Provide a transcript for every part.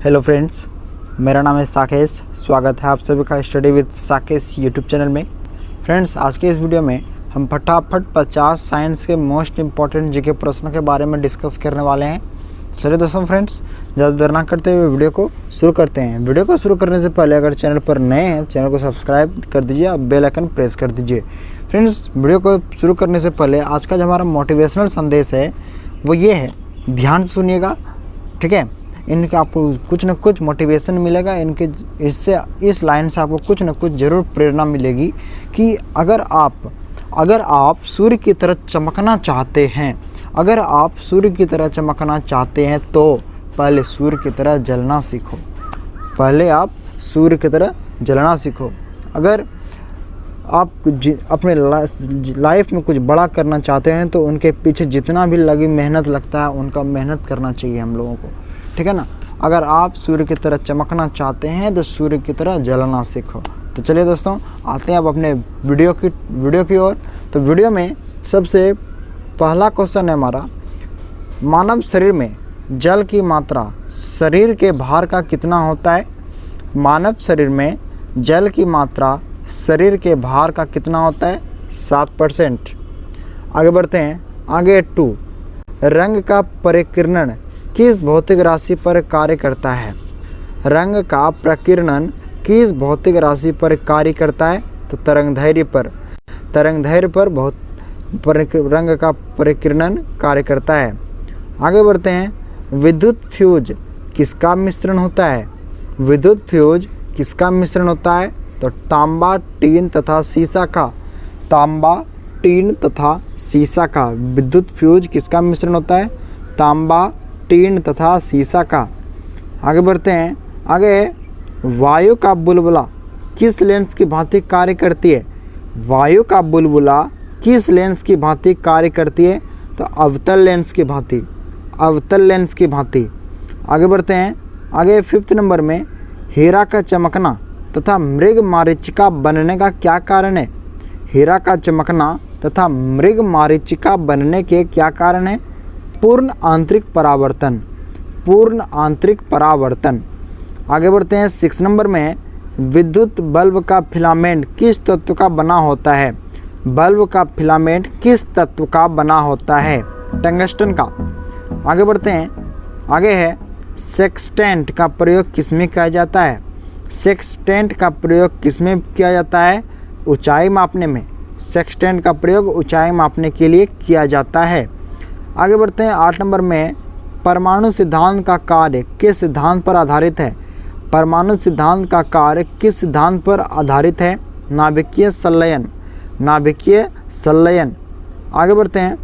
Hello friends, मेरा नाम है साकेश। स्वागत है आप सभी का स्टडी विद साकेश यूट्यूब चैनल में। फ्रेंड्स, आज के इस वीडियो में हम फटाफट 50 साइंस के मोस्ट इम्पॉर्टेंट जीके प्रश्नों के बारे में डिस्कस करने वाले हैं। चलिए दोस्तों फ्रेंड्स, ज़्यादा देर ना करते हुए वीडियो को शुरू करते हैं। वीडियो को शुरू करने से पहले अगर चैनल पर नए हैं, चैनल को सब्सक्राइब कर दीजिए और बेल आइकन प्रेस कर दीजिए। फ्रेंड्स, वीडियो को शुरू करने से पहले आज का जो हमारा मोटिवेशनल संदेश है वो ये है, ध्यान से सुनिएगा, ठीक है। इनका आपको कुछ न कुछ मोटिवेशन मिलेगा, इनके इससे इस लाइन से आपको कुछ न कुछ ज़रूर प्रेरणा मिलेगी कि अगर आप सूर्य की तरह चमकना चाहते हैं, अगर आप सूर्य की तरह चमकना चाहते हैं तो पहले सूर्य की तरह जलना सीखो। पहले आप सूर्य की तरह जलना सीखो। अगर आप अपने लाइफ में कुछ बड़ा करना चाहते हैं तो उनके पीछे जितना भी लगी मेहनत लगता है उनका मेहनत करना चाहिए हम लोगों को, ठीक है ना। अगर आप सूर्य की तरह चमकना चाहते हैं तो सूर्य की तरह जलना सीखो। तो चलिए दोस्तों, आते हैं अब अपने वीडियो की ओर। तो वीडियो में सबसे पहला क्वेश्चन है हमारा, मानव शरीर में जल की मात्रा शरीर के भार का कितना होता है? मानव शरीर में जल की मात्रा शरीर के भार का कितना होता है? 7%। आगे बढ़ते हैं। आगे 2, रंग का परिकीर्णन किस भौतिक राशि पर कार्य करता है? रंग का प्रकीर्णन किस भौतिक राशि पर कार्य करता है? तो तरंगदैर्घ्य पर रंग का परिकीर्णन कार्य करता है। आगे बढ़ते हैं। विद्युत फ्यूज किसका मिश्रण होता है? विद्युत फ्यूज किसका मिश्रण होता है? तो तांबा, टीन तथा सीसा का। तांबा, टीन तथा सीसा का विद्युत फ्यूज किसका मिश्रण होता है? तांबा, टीन तथा सीसा का। आगे बढ़ते हैं। आगे, वायु का बुलबुला किस लेंस की भांति कार्य करती है? वायु का बुलबुला किस लेंस की भांति कार्य करती है? तो अवतल लेंस की भांति। अवतल लेंस की भांति। आगे बढ़ते हैं। आगे 5th नंबर में, हीरा का चमकना तथा मृग मारीचिका बनने का क्या कारण है? हीरा का चमकना तथा मृग मारीचिका बनने के क्या कारण है? पूर्ण आंतरिक परावर्तन। पूर्ण आंतरिक परावर्तन। आगे बढ़ते हैं। 6 नंबर में, विद्युत बल्ब का फिलामेंट किस तत्व का बना होता है? बल्ब का फिलामेंट किस तत्व का बना होता है? टंगस्टन का। आगे बढ़ते हैं। आगे है, सेक्सटेंट का प्रयोग किसमें किया जाता है? सेक्सटेंट का प्रयोग किसमें किया जाता है? ऊंचाई मापने में। सेक्सटेंट का प्रयोग ऊंचाई मापने के लिए किया जाता है। आगे बढ़ते हैं। 8 नंबर में, परमाणु सिद्धांत का कार्य किस सिद्धांत पर आधारित है? परमाणु सिद्धांत का कार्य किस सिद्धांत पर आधारित है? नाभिकीय संलयन। नाभिकीय संलयन। आगे बढ़ते हैं।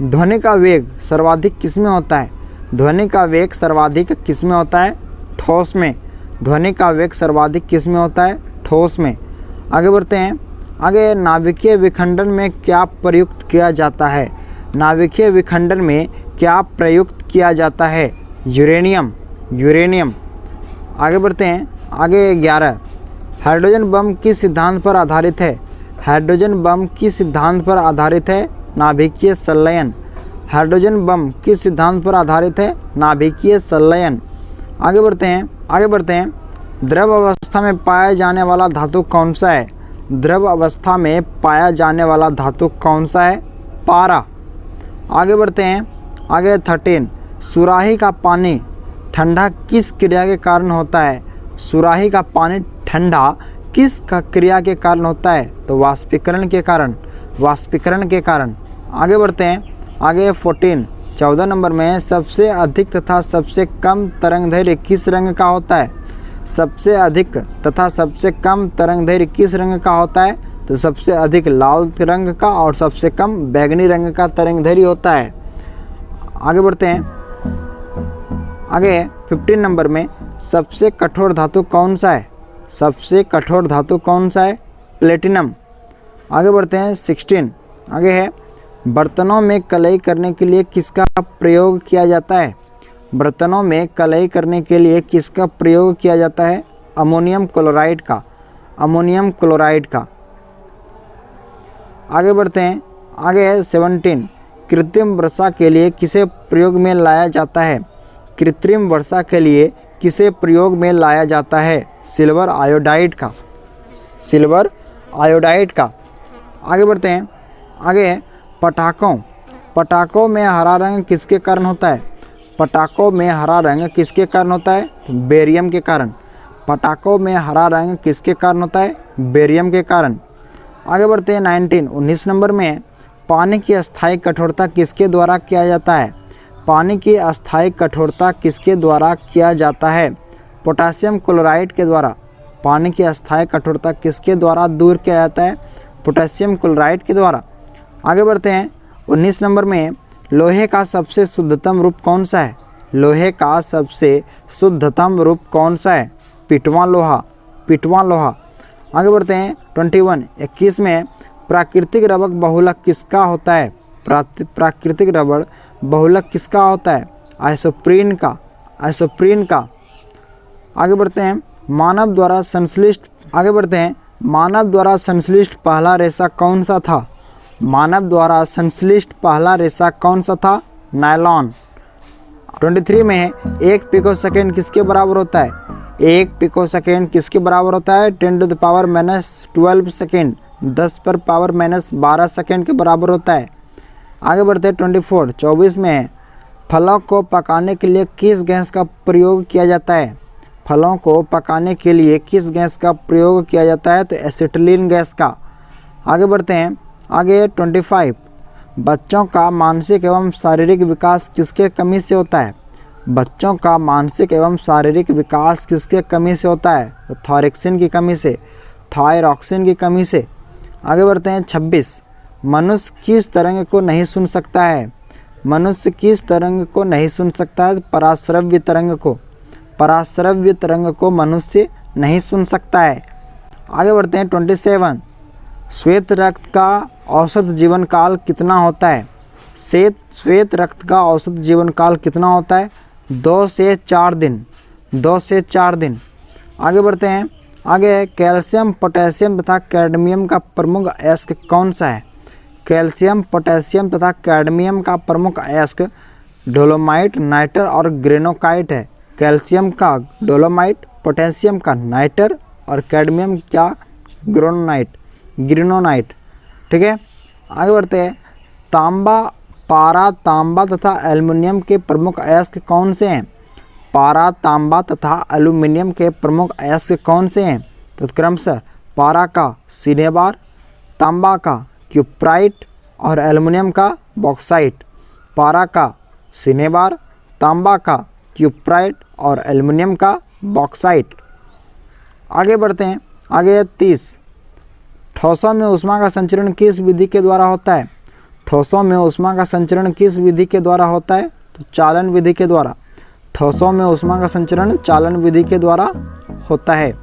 ध्वनि का वेग सर्वाधिक किसमें होता है? ध्वनि का वेग सर्वाधिक किसमें होता है? ठोस में। ध्वनि का वेग सर्वाधिक किसमें होता है? ठोस में। आगे बढ़ते हैं। आगे, नाभिकीय विखंडन में क्या प्रयुक्त किया जाता है? नाभिकीय विखंडन में क्या प्रयुक्त किया जाता है? यूरेनियम। यूरेनियम। आगे बढ़ते हैं। आगे 11, हाइड्रोजन बम किस सिद्धांत पर आधारित है? हाइड्रोजन बम किस सिद्धांत पर आधारित है? नाभिकीय संलयन। हाइड्रोजन बम किस सिद्धांत पर आधारित है? नाभिकीय संलयन। आगे बढ़ते हैं। द्रव अवस्था में पाया जाने वाला धातु कौन सा है? द्रव अवस्था में पाया जाने वाला धातु कौन सा है? पारा। आगे बढ़ते हैं। आगे 13, सुराही का पानी ठंडा किस क्रिया के कारण होता है? सुराही का पानी ठंडा किस क्रिया के कारण होता है? तो वाष्पीकरण के कारण। वाष्पीकरण के कारण। आगे बढ़ते हैं। आगे 14 नंबर में, सबसे अधिक तथा सबसे कम तरंगदैर्घ्य किस रंग का होता है? सबसे अधिक तथा सबसे कम तरंगदैर्घ्य किस रंग का होता है? तो सबसे अधिक लाल रंग का और सबसे कम बैंगनी रंग का तरंगदैर्घ्य होता है। आगे बढ़ते हैं। आगे 15 नंबर में, सबसे कठोर धातु कौन सा है? सबसे कठोर धातु कौन सा है? प्लेटिनम। आगे बढ़ते हैं। 16 आगे है, बर्तनों में कलई करने के लिए किसका प्रयोग किया जाता है? बर्तनों में कलई करने के लिए किसका प्रयोग किया जाता है? अमोनियम क्लोराइड का। अमोनियम क्लोराइड का। आगे बढ़ते हैं। आगे है 17, कृत्रिम वर्षा के लिए किसे प्रयोग में लाया जाता है? कृत्रिम वर्षा के लिए किसे प्रयोग में लाया जाता है? सिल्वर आयोडाइड का, सिल्वर आयोडाइड का। आगे बढ़ते हैं। आगे है पटाखों। पटाखों में हरा रंग किसके कारण होता है? पटाखों में हरा रंग किसके कारण होता है? बेरियम के कारण। पटाखों में हरा रंग किसके कारण होता है? बेरियम के कारण। आगे बढ़ते हैं 19 नंबर में, पानी की अस्थायी कठोरता किसके द्वारा किया जाता है? पानी की अस्थायी कठोरता किसके द्वारा किया जाता है? पोटेशियम क्लोराइड के द्वारा। पानी की अस्थायी कठोरता किसके द्वारा दूर किया जाता है? पोटेशियम क्लोराइड के द्वारा। आगे बढ़ते हैं 19 नंबर में, लोहे का सबसे शुद्धतम रूप कौन सा है? लोहे का सबसे शुद्धतम रूप कौन सा है? पिटवा लोहा, पिटवा लोहा। आगे बढ़ते हैं 21 में, प्राकृतिक रबर बहुलक किसका होता है? प्राकृतिक रबर बहुलक किसका होता है? आइसोप्रीन का, आइसोप्रीन का। आगे बढ़ते हैं, मानव द्वारा संश्लिष्ट पहला रेशा कौन सा था? मानव द्वारा संश्लिष्ट पहला रेशा कौन सा था? नायलॉन। 23 में है, 1 पिकोसेकंड किसके बराबर होता है? 1 पिकोसेकंड किसके बराबर होता है? 10⁻12 सेकेंड, 10⁻12 सेकेंड के बराबर होता है। आगे बढ़ते हैं 24 में है, फलों को पकाने के लिए किस गैस का प्रयोग किया जाता है? फलों को पकाने के लिए किस गैस का प्रयोग किया जाता है? तो एसिटिलीन गैस का। आगे बढ़ते हैं। आगे 25, बच्चों का मानसिक एवं शारीरिक विकास किसके कमी से होता है? बच्चों का मानसिक एवं शारीरिक विकास किसके कमी से होता है? तो थॉयरॉक्सिन की कमी से, थायरॉक्सिन की कमी से। आगे बढ़ते हैं 26, मनुष्य किस तरंग को नहीं सुन सकता है? मनुष्य किस तरंग को नहीं सुन सकता है? पराश्रव्य तरंग को, पराश्रव्य तरंग को मनुष्य नहीं सुन सकता है। आगे बढ़ते हैं 27, श्वेत रक्त का औसत जीवन काल कितना होता है? श्वेत रक्त का औसत जीवन काल कितना होता है? 2 से 4 दिन, 2 से 4 दिन। आगे बढ़ते हैं। आगे कैल्शियम, पोटेशियम तथा कैडमियम का प्रमुख अयस्क कौन सा है? कैल्शियम, पोटेशियम तथा कैडमियम का प्रमुख अयस्क डोलोमाइट, नाइटर और ग्रेनोकाइट है। कैल्शियम का डोलोमाइट, पोटेशियम का नाइटर और कैडमियम का ग्रेनोनाइट। ठीक है। आगे बढ़ते हैं। तांबा, पारा, तांबा तथा एल्युमिनियम के प्रमुख अयस्क कौन से हैं? पारा, तांबा तथा एल्युमिनियम के प्रमुख अयस्क कौन से हैं? तो क्रमशः पारा का सिनेबार, तांबा का क्यूप्राइट और एल्युमिनियम का बॉक्साइट। पारा का सिनेबार, तांबा का क्यूप्राइट और एल्युमिनियम का बॉक्साइट। आगे बढ़ते हैं। आगे 30, ठोसों में ऊष्मा का संचरण किस विधि के द्वारा होता है? ठोसों में ऊष्मा का संचरण किस विधि के द्वारा होता है? तो चालन विधि के द्वारा। ठोसों में ऊष्मा का संचरण चालन विधि के द्वारा होता है।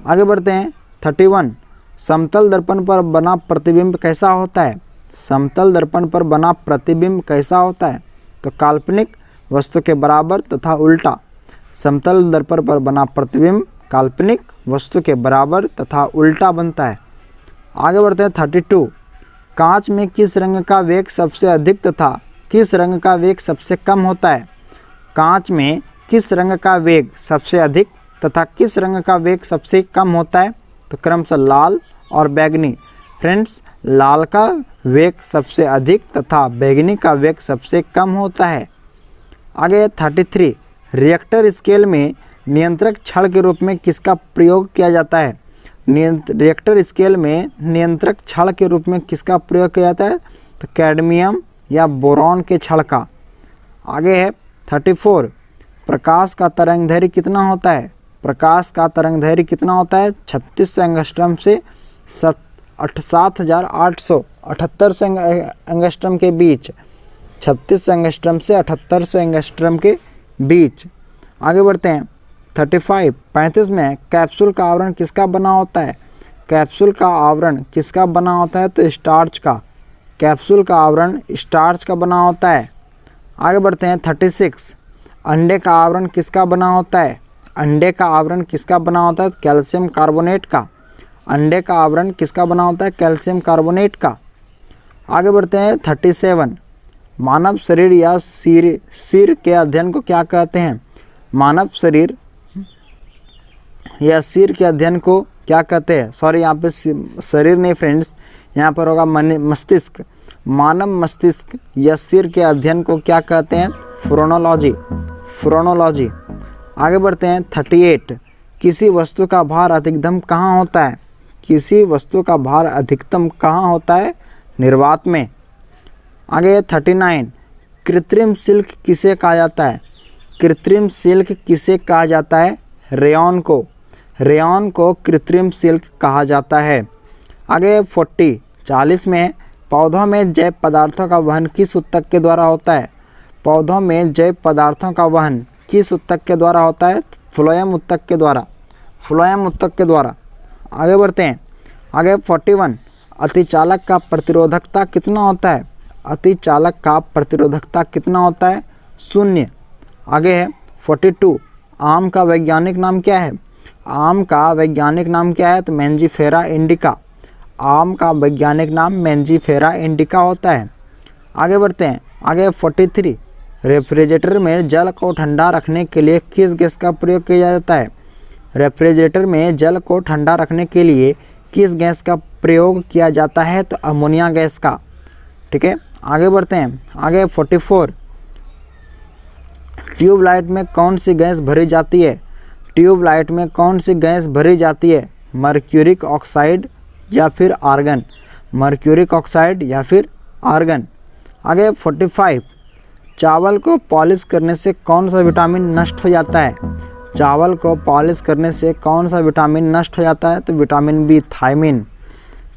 आगे बढ़ते हैं 31, समतल दर्पण पर बना प्रतिबिंब कैसा होता है? समतल दर्पण पर बना प्रतिबिंब कैसा होता है? तो काल्पनिक वस्तु के बराबर तथा उल्टा। समतल दर्पण पर बना प्रतिबिंब काल्पनिक वस्तु के बराबर तथा उल्टा बनता है। आगे बढ़ते हैं 32, कांच में किस रंग का वेग सबसे अधिक तथा किस रंग का वेग सबसे कम होता है? कांच में किस रंग का वेग सबसे अधिक तथा किस रंग का वेग सबसे कम होता है? तो क्रमशः लाल और बैगनी। फ्रेंड्स, लाल का वेग सबसे अधिक तथा बैगनी का वेग सबसे कम होता है। आगे 33, रिएक्टर स्केल में नियंत्रक छड़ के रूप में किसका प्रयोग किया जाता है? रिएक्टर स्केल में नियंत्रक छड़ के रूप में किसका प्रयोग किया जाता है? तो कैडमियम या बोरॉन के छड़ का। आगे है 34, प्रकाश का तरंगदैर्घ्य कितना होता है? प्रकाश का तरंगदैर्घ्य कितना होता है? 3600 एंगस्ट्रम से 7878 एंगस्ट्रम के बीच। 3600 एंगस्ट्रम से 7800 एंगस्ट्रम के बीच। आगे बढ़ते हैं 35 में, कैप्सूल का आवरण किसका बना होता है? कैप्सूल का आवरण किसका बना होता है? तो स्टार्च का। कैप्सूल का आवरण स्टार्च का बना होता है। आगे बढ़ते हैं 36, अंडे का आवरण किसका बना होता है? अंडे का आवरण किसका बना होता है? कैल्शियम कार्बोनेट का। अंडे का आवरण किसका बना होता है? कैल्शियम कार्बोनेट का। आगे बढ़ते हैं 37, मानव शरीर या सिर के अध्ययन को क्या कहते हैं? मानव शरीर या सिर के अध्ययन को क्या कहते हैं? सॉरी, यहाँ पे शरीर नहीं फ्रेंड्स, यहाँ पर होगा मस्तिष्क। मानव मस्तिष्क या सिर के अध्ययन को क्या कहते हैं? फ्रोनोलॉजी। आगे बढ़ते हैं 38। किसी वस्तु का भार अधिकतम कहाँ होता है? किसी वस्तु का भार अधिकतम कहाँ होता है? निर्वात में। आगे 39। कृत्रिम सिल्क किसे कहा जाता है? कृत्रिम सिल्क किसे कहा जाता है? रेयॉन को। रेयॉन को कृत्रिम सिल्क कहा जाता है। आगे 40 में पौधों में जैव पदार्थों का वहन किस ऊतक के द्वारा होता है? पौधों में जैव पदार्थों का वहन किस ऊतक के द्वारा होता है? फ्लोएम ऊतक के द्वारा। फ्लोएम ऊतक के द्वारा। आगे बढ़ते हैं। आगे 41। अतिचालक का प्रतिरोधकता कितना होता है? अतिचालक का प्रतिरोधकता कितना होता है? 0। आगे है 42। आम का वैज्ञानिक नाम क्या है? आम का वैज्ञानिक नाम क्या है? तो मैंजीफेरा इंडिका। आम का वैज्ञानिक नाम मैंजीफेरा इंडिका होता है। आगे बढ़ते हैं। आगे 43। रेफ्रिजरेटर में जल को ठंडा रखने के लिए किस गैस का प्रयोग किया जाता है? रेफ्रिजरेटर में जल को ठंडा रखने के लिए किस गैस का प्रयोग किया जाता है? तो अमोनिया गैस का। ठीक है, आगे बढ़ते हैं। आगे 44। ट्यूबलाइट में कौन सी गैस भरी जाती है? ट्यूबलाइट में कौन सी गैस भरी जाती है? मर्क्यूरिक ऑक्साइड या फिर आर्गन। मर्क्यूरिक ऑक्साइड या फिर आर्गन। आगे 45। चावल को पॉलिश करने से कौन सा विटामिन नष्ट हो जाता है? चावल को पॉलिश करने से कौन सा विटामिन नष्ट हो जाता है? तो विटामिन बी, थायमिन।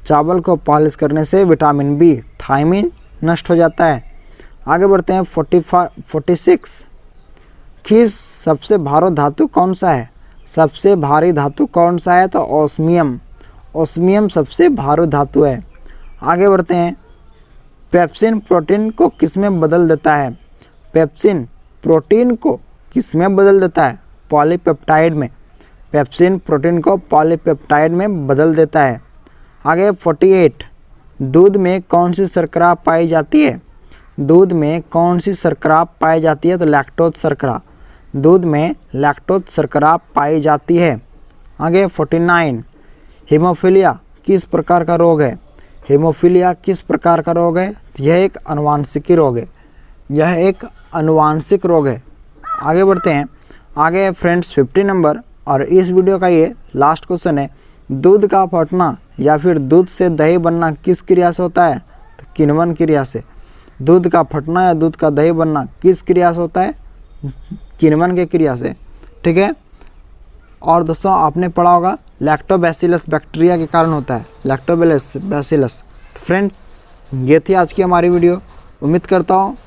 चावल को पॉलिश करने से विटामिन बी, थायमिन नष्ट हो जाता है। आगे बढ़ते हैं 46। किस सबसे भारी धातु कौन सा है? सबसे भारी धातु कौन सा है? तो ओस्मियम। ओस्मियम सबसे भारी धातु है। आगे बढ़ते हैं। पेप्सिन प्रोटीन को किस में बदल देता है? पेप्सिन प्रोटीन को किस में बदल देता है? पॉलीपेप्टाइड में। पेप्सिन प्रोटीन को पॉलीपेप्टाइड में बदल देता है। आगे 48। दूध में कौन सी शर्करा पाई जाती है? दूध में कौन सी शर्करा पाई जाती है? तो लैक्टोज शर्करा। दूध में लैक्टोज शर्करा पाई जाती है। आगे 49। हीमोफीलिया किस प्रकार का रोग है? हीमोफीलिया किस प्रकार का रोग है? यह एक आनुवांशिकी रोग है। यह एक आनुवांशिक रोग है। आगे बढ़ते हैं। आगे फ्रेंड्स 50 नंबर, और इस वीडियो का ये लास्ट क्वेश्चन है। दूध का फटना या फिर दूध से दही बनना किस क्रिया से होता है? तो किण्वन क्रिया से। दूध का फटना या दूध का दही बनना किस क्रिया से होता है? किण्वन के क्रिया से। ठीक है, और दोस्तों आपने पढ़ा होगा लैक्टोबैसिलस बैक्टीरिया के कारण होता है, लैक्टोबैसिलस। तो फ्रेंड्स ये थी आज की हमारी वीडियो। उम्मीद करता हूँ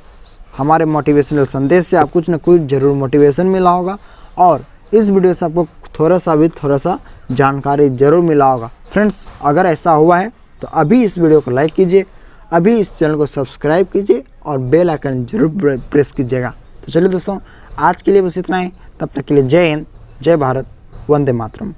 हमारे मोटिवेशनल संदेश से आप कुछ न कुछ ज़रूर मोटिवेशन मिला होगा, और इस वीडियो से आपको थोड़ा सा जानकारी ज़रूर मिला होगा। फ्रेंड्स अगर ऐसा हुआ है तो अभी इस वीडियो को लाइक कीजिए, अभी इस चैनल को सब्सक्राइब कीजिए और बेल आइकन जरूर प्रेस कीजिएगा। तो चलिए दोस्तों आज के लिए बस इतना ही। तब तक के लिए जय हिंद, जय भारत, वंदे मातरम।